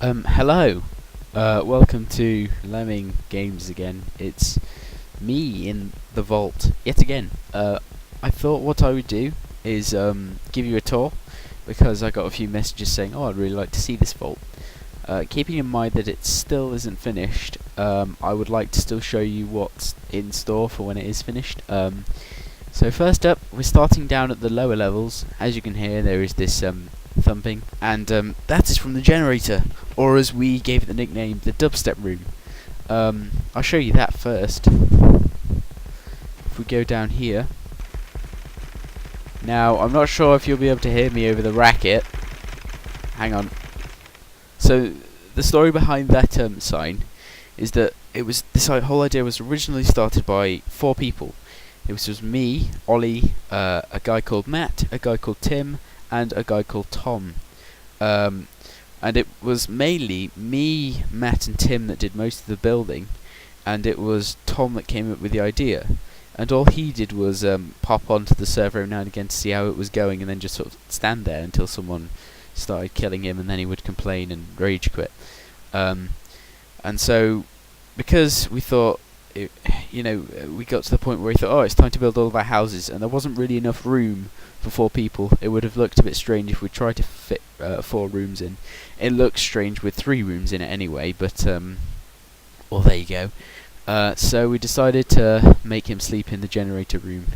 Hello. Welcome to Lemming Games again. It's me in the vault yet again. I thought what I would do is give you a tour because I got a few messages saying, "Oh, I'd really like to see this vault." Keeping in mind that it still isn't finished, I would like to still show you what's in store for when it is finished. So first up, we're starting down at the lower levels. As you can hear, there is this thumping, and that is from the generator, or as we gave it the nickname, the dubstep room. I'll show you that first. If we go down here, now I'm not sure if you'll be able to hear me over the racket. Hang on. So the story behind that sign is that this whole idea was originally started by 4 people. It was me, Ollie, a guy called Matt, a guy called Tim, and a guy called Tom. And it was mainly me, Matt, and Tim that did most of the building, and it was Tom that came up with the idea. And all he did was pop onto the server every now and again to see how it was going, and then just sort of stand there until someone started killing him, and then he would complain and rage quit. And so, because we thought, we got to the point where we thought, oh, it's time to build all of our houses, and there wasn't really enough room for 4 people. It would have looked a bit strange if we tried to fit 4 rooms in. It looks strange with 3 rooms in it anyway, but well, there you go. So we decided to make him sleep in the generator room.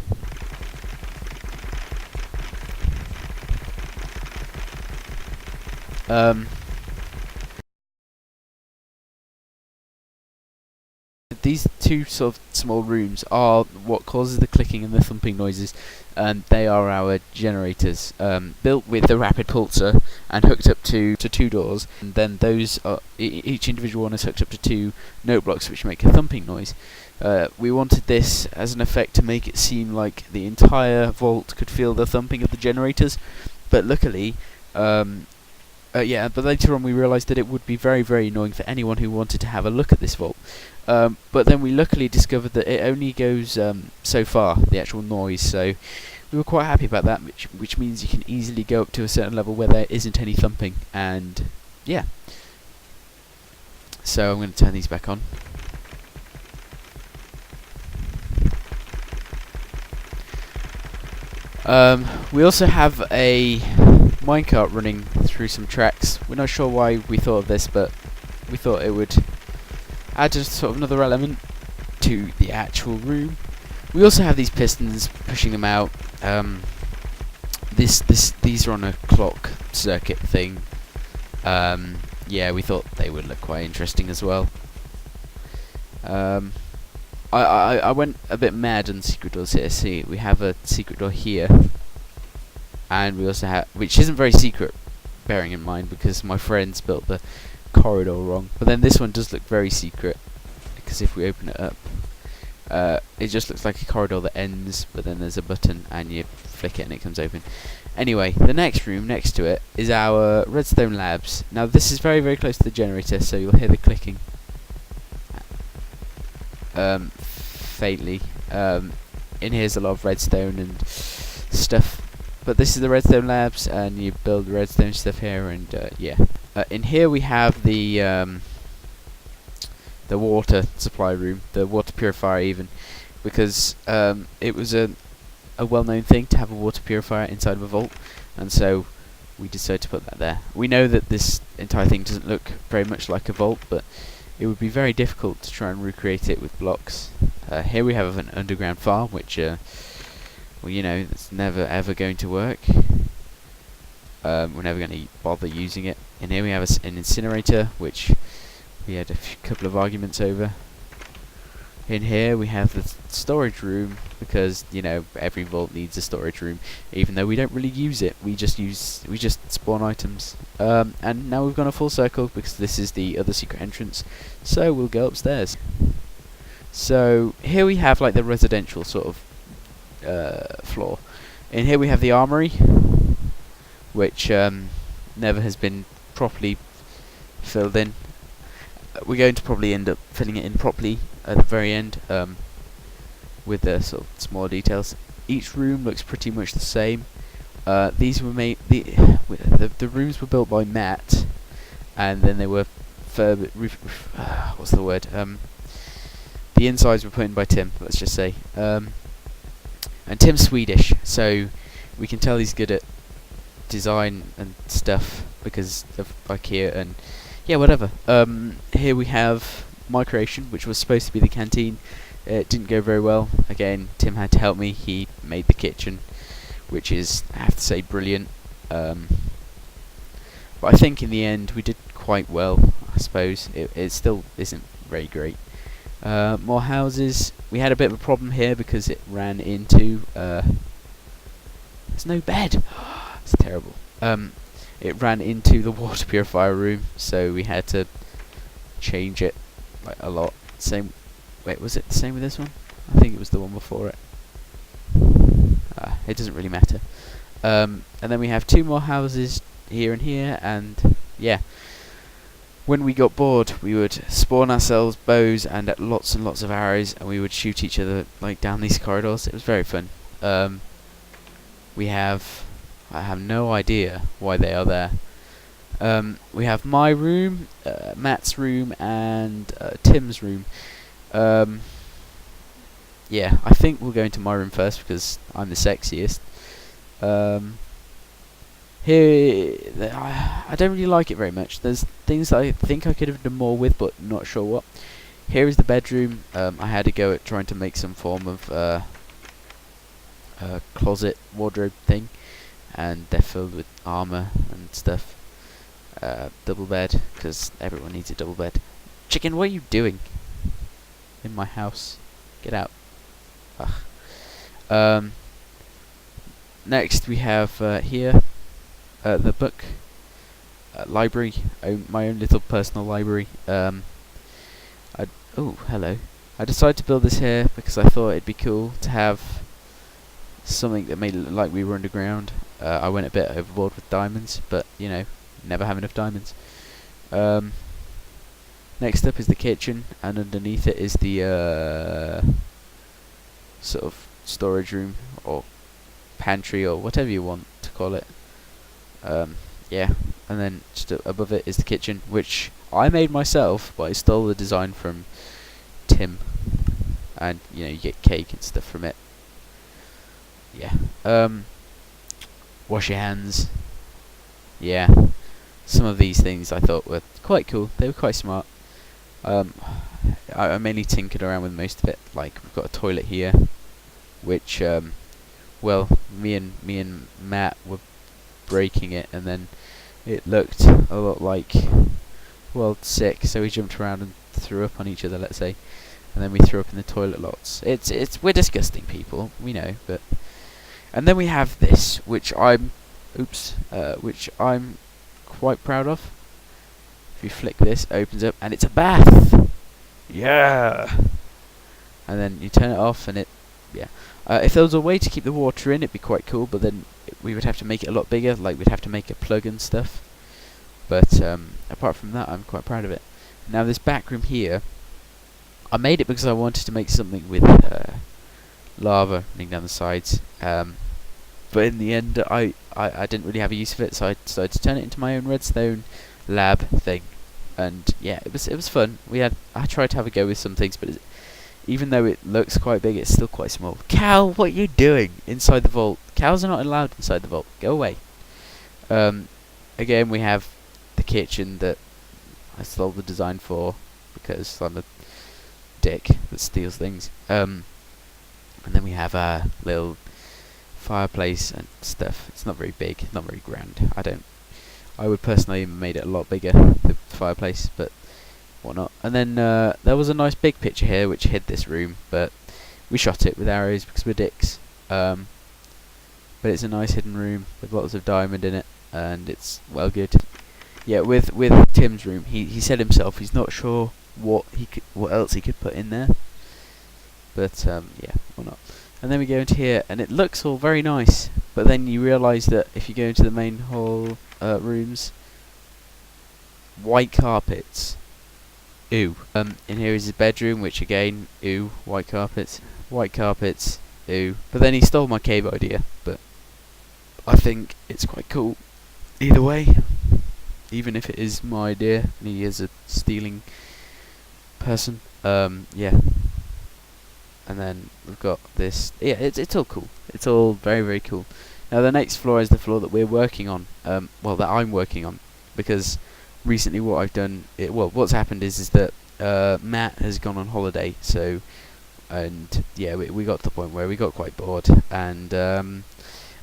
These 2 sort of small rooms are what causes the clicking and the thumping noises, and they are our generators, built with the rapid pulsar and hooked up to 2 doors, and then those are each individual one is hooked up to 2 note blocks which make a thumping noise. We wanted this as an effect to make it seem like the entire vault could feel the thumping of the generators, but luckily but later on we realised that it would be very, very annoying for anyone who wanted to have a look at this vault. But then we luckily discovered that it only goes so far, the actual noise, so we were quite happy about that, which means you can easily go up to a certain level where there isn't any thumping, and yeah. So I'm going to turn these back on. We also have a minecart running through some tracks. We're not sure why we thought of this, but we thought it would add just sort of another element to the actual room. We also have these pistons pushing them out. These are on a clock circuit thing. Yeah, we thought they would look quite interesting as well. I went a bit mad on secret doors here. See, we have a secret door here, and we also have, which isn't very secret, bearing in mind because my friends built the corridor wrong. But then this one does look very secret, because if we open it up, it just looks like a corridor that ends, but then there's a button and you flick it and it comes open. Anyway, the next room next to it is our redstone labs. Now this is very, very close to the generator, so you'll hear the clicking faintly. In here's a lot of redstone and stuff, but this is the redstone labs, and you build redstone stuff here, and yeah. In here we have the water supply room, the water purifier even, because it was a well-known thing to have a water purifier inside of a vault, and so we decided to put that there. We know that this entire thing doesn't look very much like a vault, but it would be very difficult to try and recreate it with blocks. Here we have an underground farm, which well, it's never ever going to work. We're never going to bother using it. And here we have an incinerator, which we had a couple of arguments over. In here we have the storage room, because every vault needs a storage room, even though we don't really use it. We just spawn items. And now we've gone a full circle because this is the other secret entrance. So we'll go upstairs. So here we have like the residential sort of floor. In here we have the armory, which never has been properly filled in. We're going to probably end up filling it in properly at the very end, with the sort of small details. Each room looks pretty much the same. These were made. The rooms were built by Matt, and then they were what's the word? The insides were put in by Tim. Let's just say. And Tim's Swedish, so we can tell he's good at design and stuff because of IKEA and yeah, whatever. Here we have my creation, which was supposed to be the canteen. It didn't go very well. Again, Tim had to help me. He made the kitchen, which is, I have to say, brilliant. But I think in the end we did quite well. I suppose it still isn't very great. More houses. We had a bit of a problem here because it ran into. There's no bed. It's terrible. It ran into the water purifier room, so we had to change it like a lot. Same. Wait, was it the same with this one? I think it was the one before it. It doesn't really matter. And then we have 2 more houses here and here, and yeah. When we got bored, we would spawn ourselves bows and lots of arrows, and we would shoot each other like down these corridors. It was very fun. I have no idea why they are there. We have my room, Matt's room, and Tim's room. Yeah, I think we'll go into my room first because I'm the sexiest. Here, I don't really like it very much. There's things that I think I could have done more with, but not sure what. Here is the bedroom. I had to go at trying to make some form of closet wardrobe thing, and they're filled with armor and stuff. Double bed, because everyone needs a double bed. Chicken, what are you doing in my house? Get out. Ugh. Next we have here the book library, my own little personal library. Oh, hello. I decided to build this here because I thought it'd be cool to have something that made it look like we were underground. I went a bit overboard with diamonds, but you know, never have enough diamonds. Next up is the kitchen, and underneath it is the sort of storage room or pantry or whatever you want to call it. Yeah, and then just above it is the kitchen, which I made myself, but I stole the design from Tim, and you know, you get cake and stuff from it. Yeah. Wash your hands. Yeah. Some of these things I thought were quite cool. They were quite smart. I mainly tinkered around with most of it. Like, we've got a toilet here, which well, me and Matt were breaking it, and then it looked a lot like, well, sick, so we jumped around and threw up on each other, let's say, and then we threw up in the toilet lots. We're disgusting people, we know, but. And then we have this, which I'm quite proud of. If you flick this, it opens up, and it's a bath. Yeah. And then you turn it off, and yeah. If there was a way to keep the water in, it'd be quite cool, but then we would have to make it a lot bigger, like we'd have to make a plug and stuff. But apart from that, I'm quite proud of it. Now this back room here, I made it because I wanted to make something with lava running down the sides. But in the end, I didn't really have a use for it, so I decided to turn it into my own redstone lab thing. And yeah, it was fun. I tried to have a go with some things, but even though it looks quite big, it's still quite small. Cow, what are you doing inside the vault? Cows are not allowed inside the vault. Go away. Again, we have the kitchen that I stole the design for because I'm a dick that steals things. And then we have a little fireplace and stuff. It's not very big, not very grand. I would personally have made it a lot bigger, the fireplace, but whatnot. And then there was a nice big picture here which hid this room, but we shot it with arrows because we're dicks. But it's a nice hidden room with lots of diamond in it, and it's well good. Yeah, with Tim's room, he said himself he's not sure what else he could put in there, but yeah, or not. And then we go into here, and it looks all very nice, but then you realise that if you go into the main hall rooms, white carpets. Ooh. In here is his bedroom, which again, ooh, white carpets, ooh. But then he stole my cave idea, but I think it's quite cool either way. even if it is my idea and he is a stealing person. Yeah. And then we've got this. Yeah, it's all cool. It's all very, very cool. Now the next floor is the floor that we're working on. Well, that I'm working on, because recently what I've done, what's happened is that Matt has gone on holiday. So, and yeah, we got to the point where we got quite bored, and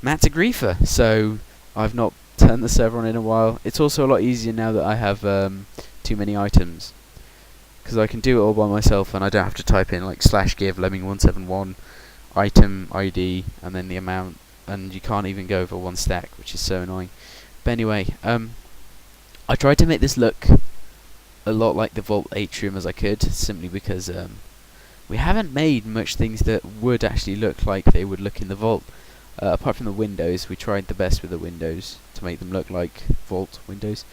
Matt's a griefer, so I've not turned the server on in a while. It's also a lot easier now that I have too many items, because I can do it all by myself, and I don't have to type in like /give lemming171 item ID and then the amount, and you can't even go over one stack, which is so annoying. But anyway, I tried to make this look a lot like the Vault Atrium as I could, simply because we haven't made much things that would actually look like they would look in the Vault. Apart from the windows, we tried the best with the windows to make them look like Vault windows.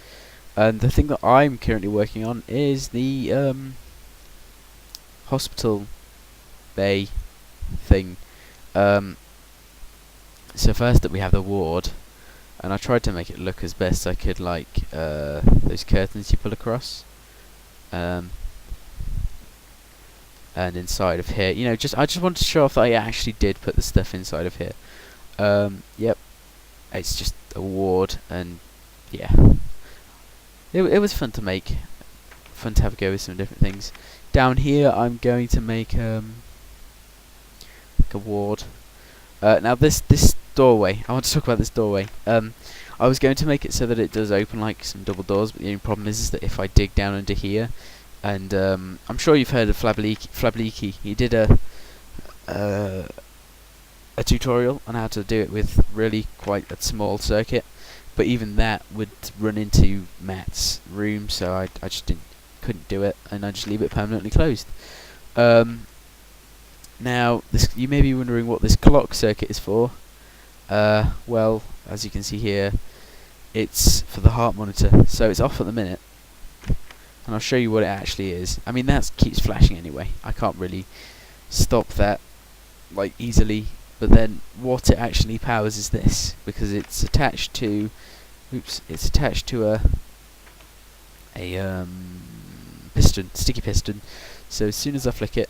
And the thing that I'm currently working on is the hospital bay thing. So first up we have the ward, and I tried to make it look as best I could like those curtains you pull across. And inside of here, I just wanted to show off that I actually did put the stuff inside of here. Yep, it's just a ward, and yeah, it was fun to make, fun to have a go with some different things. Down here, I'm going to make like a ward. Now this doorway, I want to talk about this doorway. I was going to make it so that it does open like some double doors, but the only problem is that if I dig down under here, and I'm sure you've heard of Flabliki. He did a tutorial on how to do it with really quite a small circuit, but even that would run into Matt's room, so I just couldn't do it, and I just leave it permanently closed. Now you may be wondering what this clock circuit is for. Well, as you can see here, it's for the heart monitor, so it's off at the minute, and I'll show you what it actually is. I mean, that keeps flashing anyway, I can't really stop that like easily. But then what it actually powers is this, because it's attached to a piston, sticky piston. So as soon as I flick it,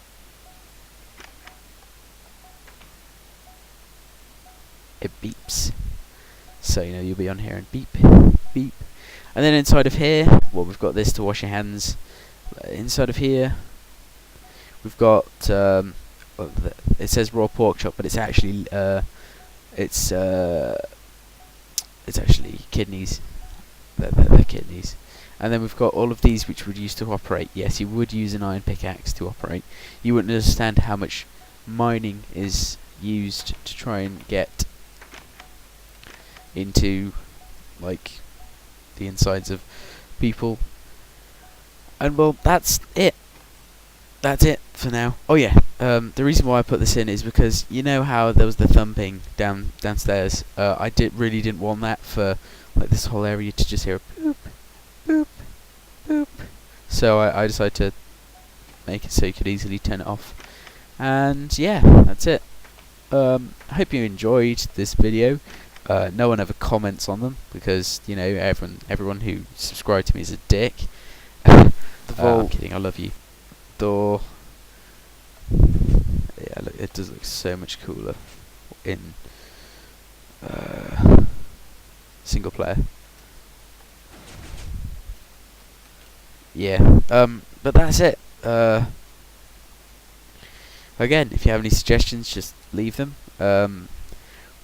it beeps. So you'll be on here and beep, beep. And then inside of here, well, we've got this to wash your hands. Inside of here, we've got well, it says raw pork chop, but it's actually it's actually kidneys. They're kidneys. And then we've got all of these which would use to operate. Yes, you would use an iron pickaxe to operate. You wouldn't understand how much mining is used to try and get into like the insides of people. And well, that's it. That's it for now. Oh yeah, the reason why I put this in is because you know how there was the thumping downstairs. I really didn't want that for like this whole area to just hear a boop, boop, boop. So I decided to make it so you could easily turn it off. And yeah, that's it. I hope you enjoyed this video. No one ever comments on them because everyone who subscribed to me is a dick. I'm kidding. I love you. Door. Yeah, look, it does look so much cooler in single player. Yeah. But that's it. Again, if you have any suggestions, just leave them.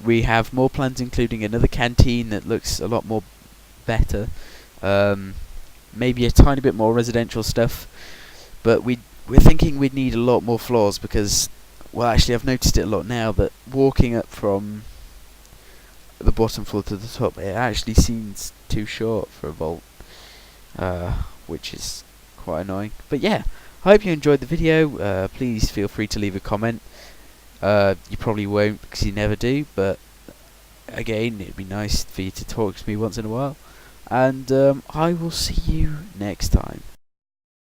We have more plans, including another canteen that looks a lot more better. Maybe a tiny bit more residential stuff. But we're thinking we'd need a lot more floors because, well, actually I've noticed it a lot now that walking up from the bottom floor to the top, it actually seems too short for a vault, which is quite annoying. But yeah, I hope you enjoyed the video. Please feel free to leave a comment. You probably won't because you never do, but again, it'd be nice for you to talk to me once in a while. And I will see you next time.